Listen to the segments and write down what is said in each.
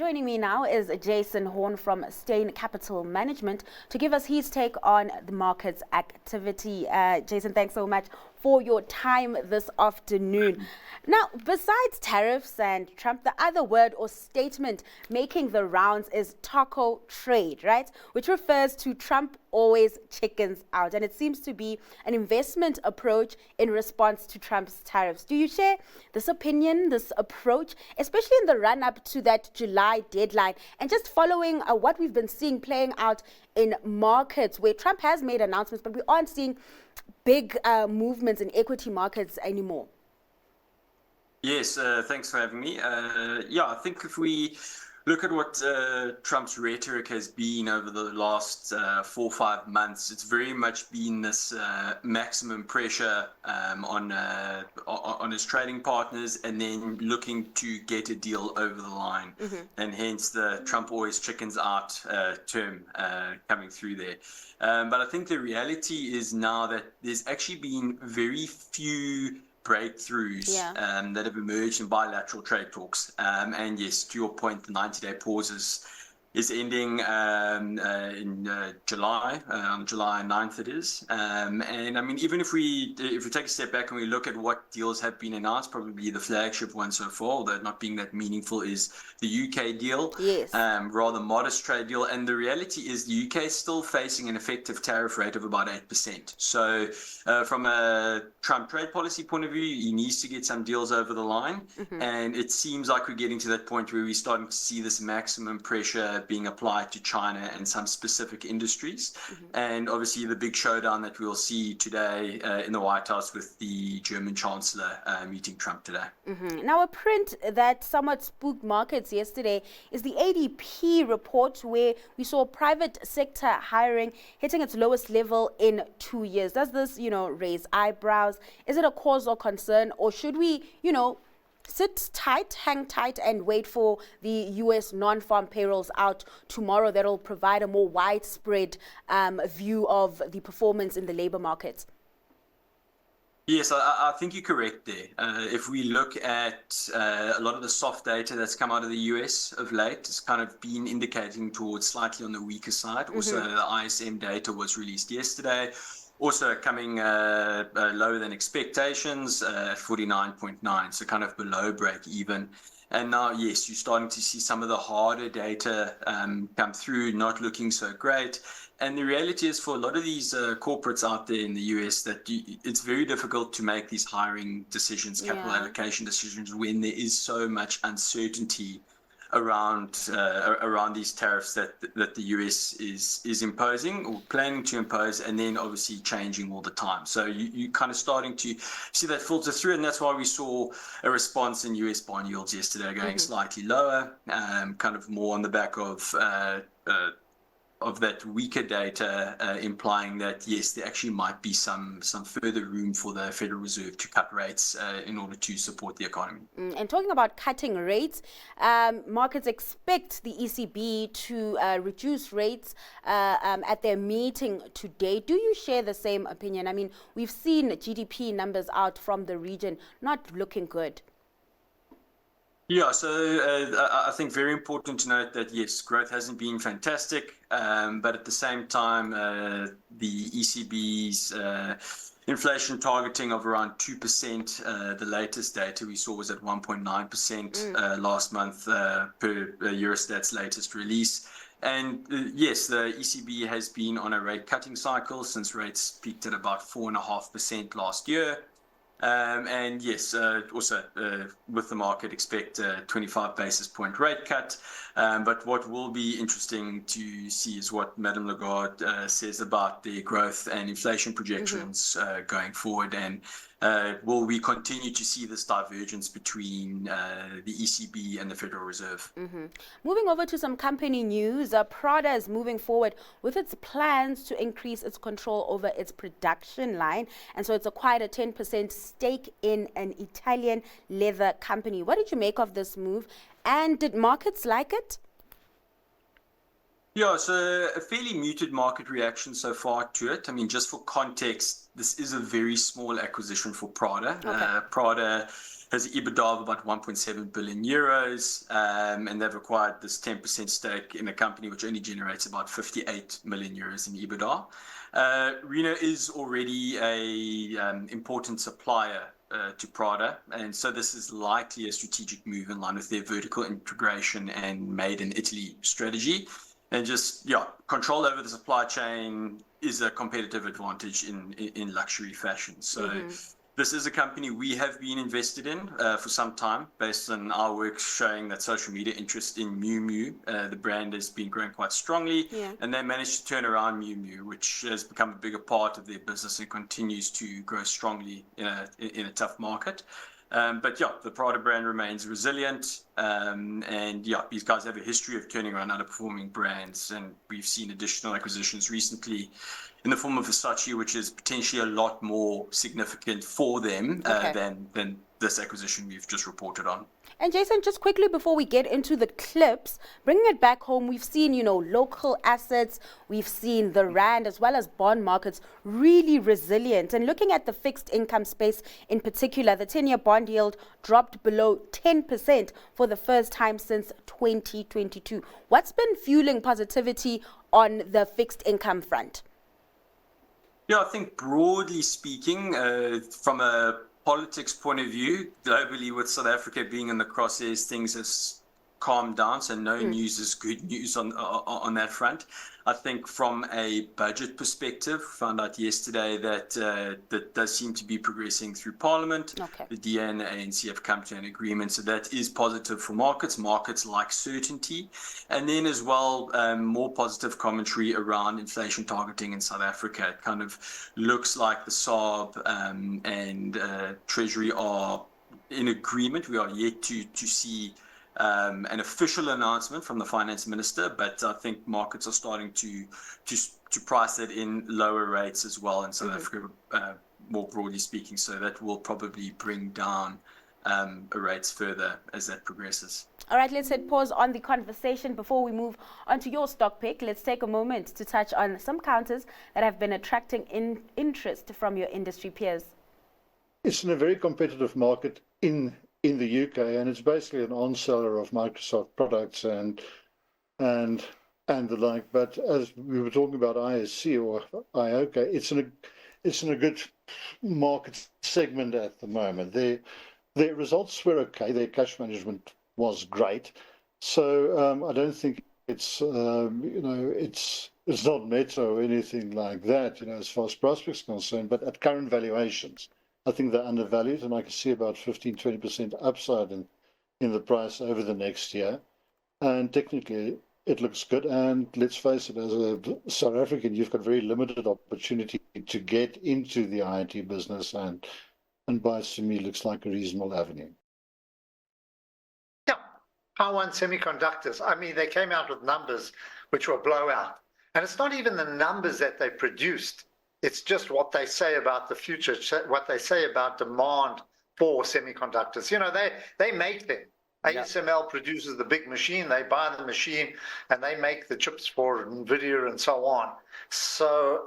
Joining me now is Jason Horn from Steyn Capital Management to give us his take on the market's activity. Jason, thanks so much for your time this afternoon. Now, besides tariffs and Trump, the other word or statement making the rounds is taco trade, right? Which refers to Trump always chickens out. And it seems to be an investment approach in response to Trump's tariffs. Do you share this opinion, this approach, especially in the run-up to that July deadline, and just following what we've been seeing playing out in markets where Trump has made announcements, but we aren't seeing big movements in equity markets anymore? Yes, thanks for having me. I think if we look at what Trump's rhetoric has been over the last 4 or 5 months, it's very much been this maximum pressure on his trading partners, and then looking to get a deal over the line, and hence the Trump always chickens out term coming through there. But I think the reality is now that there's actually been very few breakthroughs that have emerged in bilateral trade talks. And yes, to your point, the 90-day pause is ending in July, on July 9th it is. And I mean, even if we take a step back and we look at what deals have been announced, probably the flagship one so far, although not being that meaningful, is the UK deal. Yes. Rather modest trade deal. And the reality is the UK is still facing an effective tariff rate of about 8%. So from a Trump trade policy point of view, he needs to get some deals over the line. And it seems like we're getting to that point where we're starting to see this maximum pressure being applied to China and some specific industries. And obviously the big showdown that we'll see today in the White House with the German Chancellor meeting Trump today. Now, a print that somewhat spooked markets yesterday is the ADP report, where we saw private sector hiring hitting its lowest level in 2 years. Does this, raise eyebrows? Is it a cause or concern, or should we, sit tight, hang tight, and wait for the U.S. non-farm payrolls out tomorrow that will provide a more widespread view of the performance in the labor market? Yes, I think you're correct there. If we look at a lot of the soft data that's come out of the US of late, it's kind of been indicating towards slightly on the weaker side. Also, the ISM data was released yesterday. Also coming lower than expectations at 49.9, so kind of below break even. And now, yes, you're starting to see some of the harder data come through, not looking so great. And the reality is, for a lot of these corporates out there in the US, that it's very difficult to make these hiring decisions, capital allocation decisions, when there is so much uncertainty around these tariffs that the US is imposing or planning to impose, and then obviously changing all the time. So you kind of starting to see that filter through, and that's why we saw a response in US bond yields yesterday going slightly lower, kind of more on the back of that weaker data, implying that yes, there actually might be some further room for the Federal Reserve to cut rates in order to support the economy. And talking about cutting rates, markets expect the ECB to reduce rates at their meeting today. Do you share the same opinion? I mean, we've seen GDP numbers out from the region not looking good. Yeah, so I think very important to note that, yes, growth hasn't been fantastic, but at the same time, the ECB's inflation targeting of around 2%, the latest data we saw was at 1.9% last month per Eurostat's latest release. And yes, the ECB has been on a rate cutting cycle since rates peaked at about 4.5% last year. And yes, also with the market expect a 25 basis point rate cut. But what will be interesting to see is what Madame Lagarde says about the growth and inflation projections going forward. And will we continue to see this divergence between the ECB and the Federal Reserve? Moving over to some company news, Prada is moving forward with its plans to increase its control over its production line. And so it's acquired a 10% stake in an Italian leather company. What did you make of this move? And did markets like it? Yeah, so a fairly muted market reaction so far to it. I mean, just for context, this is a very small acquisition for Prada. Okay. Prada has an EBITDA of about 1.7 billion euros, and they've acquired this 10% stake in a company which only generates about 58 million euros in EBITDA. Reno is already a important supplier to Prada, and so this is likely a strategic move in line with their vertical integration and made in Italy strategy. And just, yeah, control over the supply chain is a competitive advantage in luxury fashion. So this is a company we have been invested in for some time, based on our work showing that social media interest in Miu Miu, the brand has been growing quite strongly, Yeah. and they managed to turn around Miu Miu, which has become a bigger part of their business and continues to grow strongly in a tough market. But yeah, the Prada brand remains resilient. And yeah, these guys have a history of turning around underperforming brands. And we've seen additional acquisitions recently in the form of Versace, which is potentially a lot more significant for them Okay. than this acquisition we've just reported on. And Jason, just quickly before we get into the clips, bringing it back home, we've seen, local assets, we've seen the rand as well as bond markets really resilient. And looking at the fixed income space in particular, the 10-year bond yield dropped below 10% for the first time since 2022. What's been fueling positivity on the fixed income front? Yeah, I think broadly speaking, from a politics point of view, globally with South Africa being in the crosshairs, things have calmed down, so no news is good news on that front. I think from a budget perspective, found out yesterday that that does seem to be progressing through Parliament. Okay. The DA and the ANC have come to an agreement, so that is positive for markets. Markets like certainty, and then as well more positive commentary around inflation targeting in South Africa. It kind of looks like the SARB and Treasury are in agreement. We are yet to see an official announcement from the finance minister, but I think markets are starting to price it in lower rates as well in South Africa, more broadly speaking. So that will probably bring down rates further as that progresses. All right, let's hit pause on the conversation before we move on to your stock pick. Let's take a moment to touch on some counters that have been attracting interest from your industry peers. It's in a very competitive market in the UK, and it's basically an on-seller of Microsoft products and the like. But as we were talking about ISC or IOK, it's in a good market segment at the moment. Their results were okay. Their cash management was great. So I don't think it's it's not Meta or anything like that, as far as prospects concerned. But at current valuations, I think they're undervalued, and I can see about 15-20% upside in the price over the next year. And technically, it looks good. And let's face it, as a South African, you've got very limited opportunity to get into the IT business, and Bytes to me looks like a reasonable avenue. Yeah, Taiwan Semiconductors. I mean, they came out with numbers which were blowout. And it's not even the numbers that they produced. It's just what they say about the future, what they say about demand for semiconductors. They make them. ASML produces the big machine, they buy the machine, and they make the chips for NVIDIA and so on. So,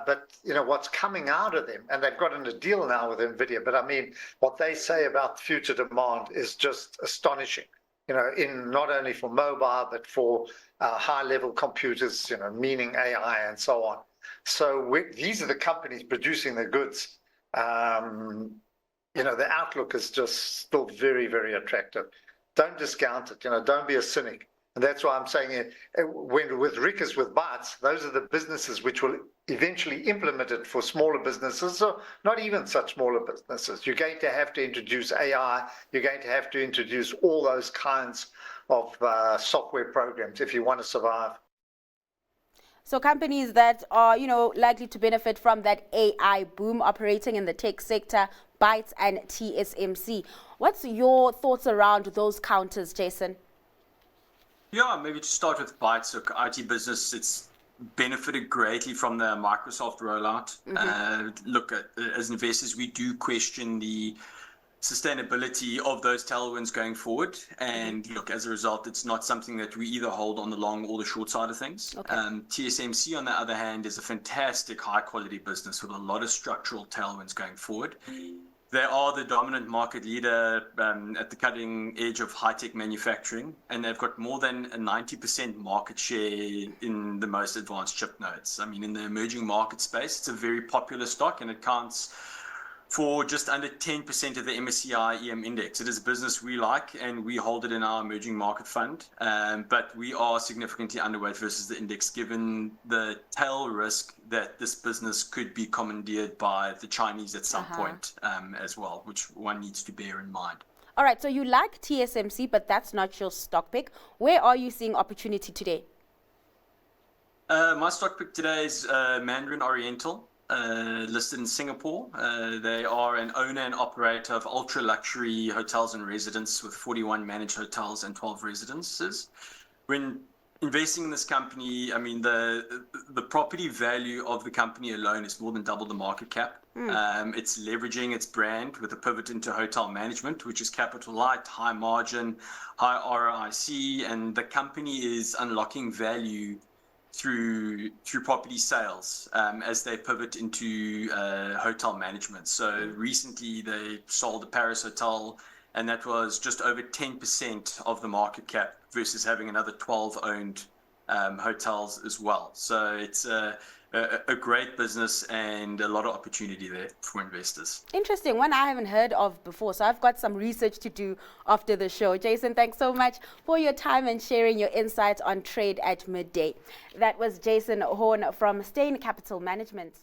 but what's coming out of them, and they've gotten a deal now with NVIDIA, but I mean, what they say about future demand is just astonishing, in not only for mobile, but for high-level computers, meaning AI and so on. So these are the companies producing the goods. The outlook is just still very, very attractive. Don't discount it. Don't be a cynic. And that's why I'm saying with Rickers, with Bytes, those are the businesses which will eventually implement it for smaller businesses, or not even such smaller businesses. You're going to have to introduce AI. You're going to have to introduce all those kinds of software programs if you want to survive. So companies that are, likely to benefit from that AI boom operating in the tech sector, Bytes and TSMC. What's your thoughts around those counters, Jason? Yeah, maybe to start with Bytes, so IT business, it's benefited greatly from the Microsoft rollout. Look, as investors, we do question the sustainability of those tailwinds going forward. And look, as a result, it's not something that we either hold on the long or the short side of things. Okay. TSMC, on the other hand, is a fantastic high-quality business with a lot of structural tailwinds going forward. They are the dominant market leader at the cutting edge of high-tech manufacturing, and they've got more than a 90% market share in the most advanced chip nodes. I mean, in the emerging market space, it's a very popular stock, and it counts for just under 10% of the MSCI EM index. It is a business we like, and we hold it in our emerging market fund. But we are significantly underweight versus the index, given the tail risk that this business could be commandeered by the Chinese at some point as well, which one needs to bear in mind. All right, so you like TSMC, but that's not your stock pick. Where are you seeing opportunity today? My stock pick today is Mandarin Oriental. Listed in Singapore. They are an owner and operator of ultra luxury hotels and residences with 41 managed hotels and 12 residences. When investing in this company, I mean, the property value of the company alone is more than double the market cap. It's leveraging its brand with a pivot into hotel management, which is capital light, high margin, high ROIC, and the company is unlocking value through property sales as they pivot into hotel management. So recently they sold the Paris hotel, and that was just over 10% of the market cap versus having another 12 owned hotels as well. So it's a great business and a lot of opportunity there for investors. Interesting, one I haven't heard of before, so I've got some research to do after the show. Jason, thanks so much for your time and sharing your insights on trade at midday. That was Jason Horn from Steyn Capital Management.